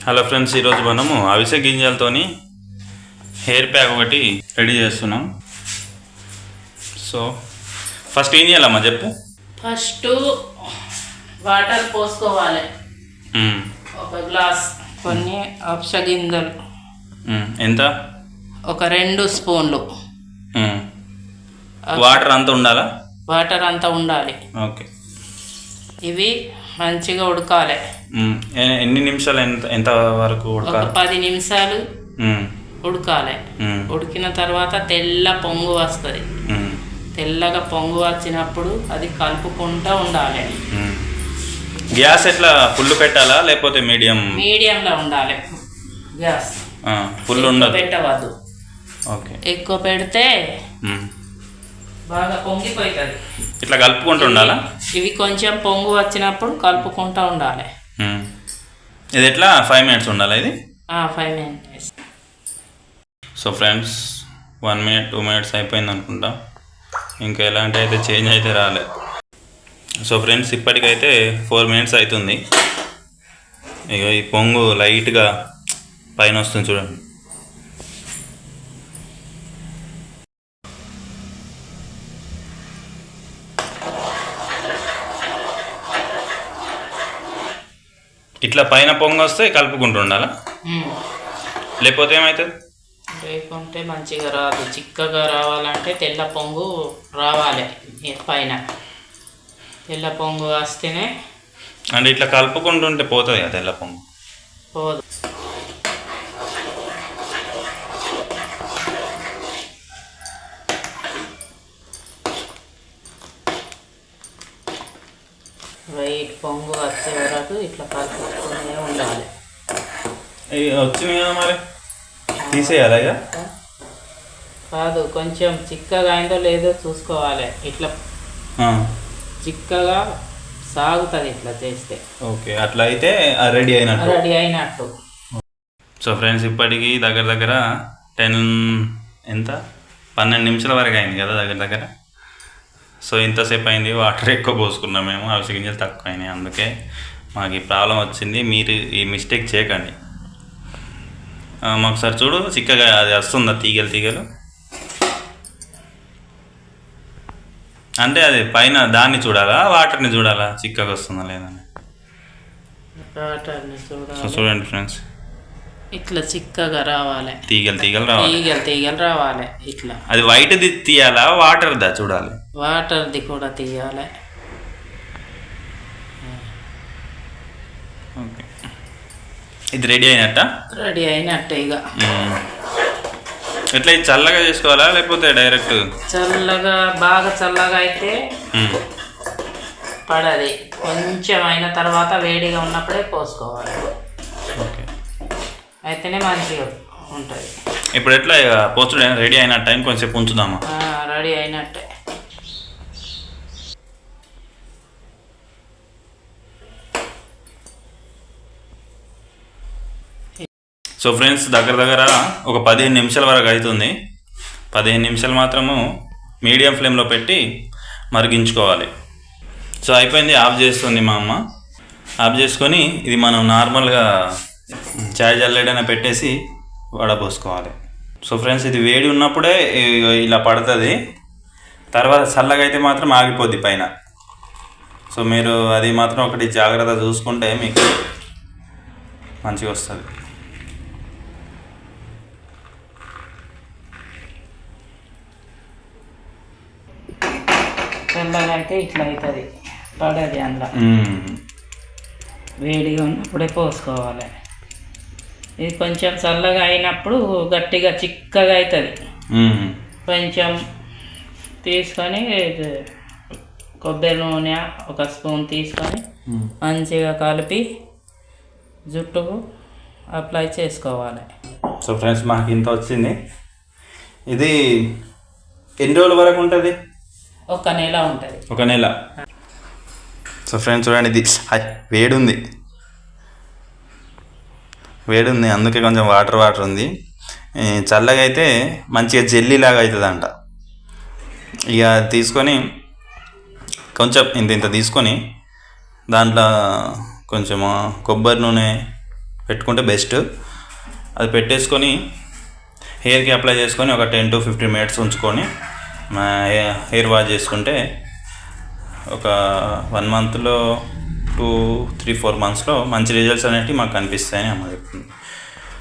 Hello friends, ఈరోజు మనము అవిసె గింజలతోని హెయిర్ ప్యాక్ ఒకటి రెడీ చేస్తున్నాం. సో ఫస్ట్ ఏం చేయాలమ్మా చెప్పు. ఫస్ట్ వాటర్ పోసుకోవాలి. ఒక గ్లాస్ కొన్ని అవిసె గింజలు ఎంత? ఒక 2 స్పూన్లు. వాటర్ అంతా ఉండాలా? వాటర్ అంతా ఉండాలి. ఓకే. ఇవి మంచిగా ఉడకాలి. ఎన్ని నిమిషాలు? ఎంత వరకు ఉడకాలి? 10 నిమిషాలు ఉడకాలి. ఉడికిన తర్వాత తెల్ల పొంగు వస్తుంది. తెల్లగా పొంగు వచ్చినప్పుడు అది కలుపుకుంటూ ఉండాలి. గ్యాస్ ఎట్లా ఫుల్ పెట్టాలా లేకపోతే మీడియంలో ఉండాలి. గ్యాస్ ఫుల్ ఉండదు, పెట్టవద్దు. ఓకే. ఎక్కువ పెడితే బాగా పొంగిపోతుంది. ఇట్లా కలుపుకుంటూ ఉండాలా? ఇవి కొంచెం పొంగు వచ్చినప్పుడు కలుపుకుంటూ ఉండాలి. ఇది ఎట్లా 5 మినిట్స్ ఉండాలి ఇది? 5 minutes. So friends, 1 minute 2 minutes అయిపోయింది అనుకుంటా. ఇంకా ఎలాంటి అయితే చేంజ్ అయితే రాలేదు. సో ఫ్రెండ్స్, ఇప్పటికైతే 4 మినిట్స్ అవుతుంది. ఇక ఈ పొంగు లైట్గా పైన వస్తుంది చూడండి. ఇట్లా పైన పొంగు వస్తే కలుపుకుంటూ ఉండాలా? లేకపోతే ఏమవుతుంది? లేకుంటే మంచిగా రాదు. చిక్కగా రావాలంటే తెల్ల పొంగు రావాలి. పైన తెల్ల పొంగు వస్తేనే. అంటే ఇట్లా కలుపుకుంటుంటే పోతుంది కదా తెల్ల పొంగు? పోదు. వైట్ పొంగు వచ్చే వరకు ఇట్లా కలుపుతూనే ఉండాలి. వచ్చినాయి కదా, మరి తీసేయాలి ఇక? కాదు, కొంచెం చిక్కగా అయిందో లేదో చూసుకోవాలి. ఇట్లా చిక్కగా సాగుతుంది ఇట్లా చేస్తే. ఓకే, అట్లా అయితే రెడీ అయినట్టు. సో ఫ్రెండ్స్, ఇప్పటికి దగ్గర 12 నిమిషాల వరకు అయింది కదా దగ్గర. సో ఇంతసేపు అయింది. వాటర్ ఎక్కువ పోసుకున్నాం మేము, అవిసె గింజలు తక్కువ అయినాయి. అందుకే మాకు ఈ ప్రాబ్లం వచ్చింది. మీరు ఈ మిస్టేక్ చేయకండి. మాకు సార్ చూడు, చిక్కగా అది వస్తుందా తీగలు? అంటే అది పైన దాన్ని చూడాలా వాటర్ని చూడాలా చిక్కగా వస్తుందా లేదని? వాటర్ని చూడాలి. సో చూడండి ఫ్రెండ్స్, ఇట్లా చిక్కగా రావాలి. తీగలు రావాలి. ఇట్లా అది వైట్ది తీయాలా వాటర్దా చూడాలి? వాటర్ది కూడా తీయాలి. ఓకే, ఇది రెడీ అయినట్టే ఇక. ఎట్లా ఇది చల్లగా చేసుకోవాలా లేకపోతే డైరెక్ట్? బాగా చల్లగా అయితే పడది. కొంచెం అయిన తర్వాత వేడిగా ఉన్నప్పుడే పోసుకోవాలి. ఓకే, అయితేనే మంచిగా ఉంటుంది. ఇప్పుడు ఎట్లా పోస్టు రెడీ అయిన టైం కొంచెం ఉంచుదామా? రెడీ అయినట్టే. సో ఫ్రెండ్స్, దగ్గర ఒక 15 నిమిషాల వరకు అవుతుంది. 15 నిమిషాలు మాత్రము మీడియం ఫ్లేమ్లో పెట్టి మరిగించుకోవాలి. సో అయిపోయింది. ఆఫ్ చేస్తుంది మా అమ్మ. ఆఫ్ చేసుకొని ఇది మనం నార్మల్గా చాయ్ జల్లెడైనా పెట్టేసి వడపోసుకోవాలి. సో ఫ్రెండ్స్, ఇది వేడి ఉన్నప్పుడే ఇలా పడుతుంది. తర్వాత చల్లగా అయితే మాత్రం ఆగిపోద్ది పైన. సో మీరు అది మాత్రం ఒకటి జాగ్రత్త చూసుకుంటే మీకు మంచిగా వస్తుంది. చల్లగా అయితే ఇట్లా అవుతుంది, పడది. అందులో వేడిగా ఉన్నప్పుడే పోసుకోవాలి. ఇది కొంచెం చల్లగా అయినప్పుడు గట్టిగా చిక్కగా అవుతుంది. కొంచెం తీసుకొని కొబ్బరి నూనె 1 స్పూన్ తీసుకొని మంచిగా కలిపి జుట్టుకు అప్లై చేసుకోవాలి. సో ఫ్రెండ్స్, మాకు ఇంత వచ్చింది. ఇది ఎన్ని రోజుల వరకు ఉంటుంది? 1 నెల ఉంటుంది. 1 నెల. సో ఫ్రెండ్స్ చూడండి, ఇది వేడి ఉంది అందుకే కొంచెం వాటర్ ఉంది. చల్లగా అయితే మంచిగా జెల్లీ లాగా అవుతుందంట. ఇక తీసుకొని కొంచెం ఇంత తీసుకొని దాంట్లో కొంచెం కొబ్బరి నూనె పెట్టుకుంటే బెస్ట్. అది పెట్టేసుకొని హెయిర్కి అప్లై చేసుకొని ఒక 10 to 15 minutes ఉంచుకొని హెయిర్ వాష్ చేసుకుంటే ఒక 1 monthలో 2-3-4 monthsలో మంచి రిజల్ట్స్ అనేవి మాకు కనిపిస్తాయని అమ్మ చెప్తుంది.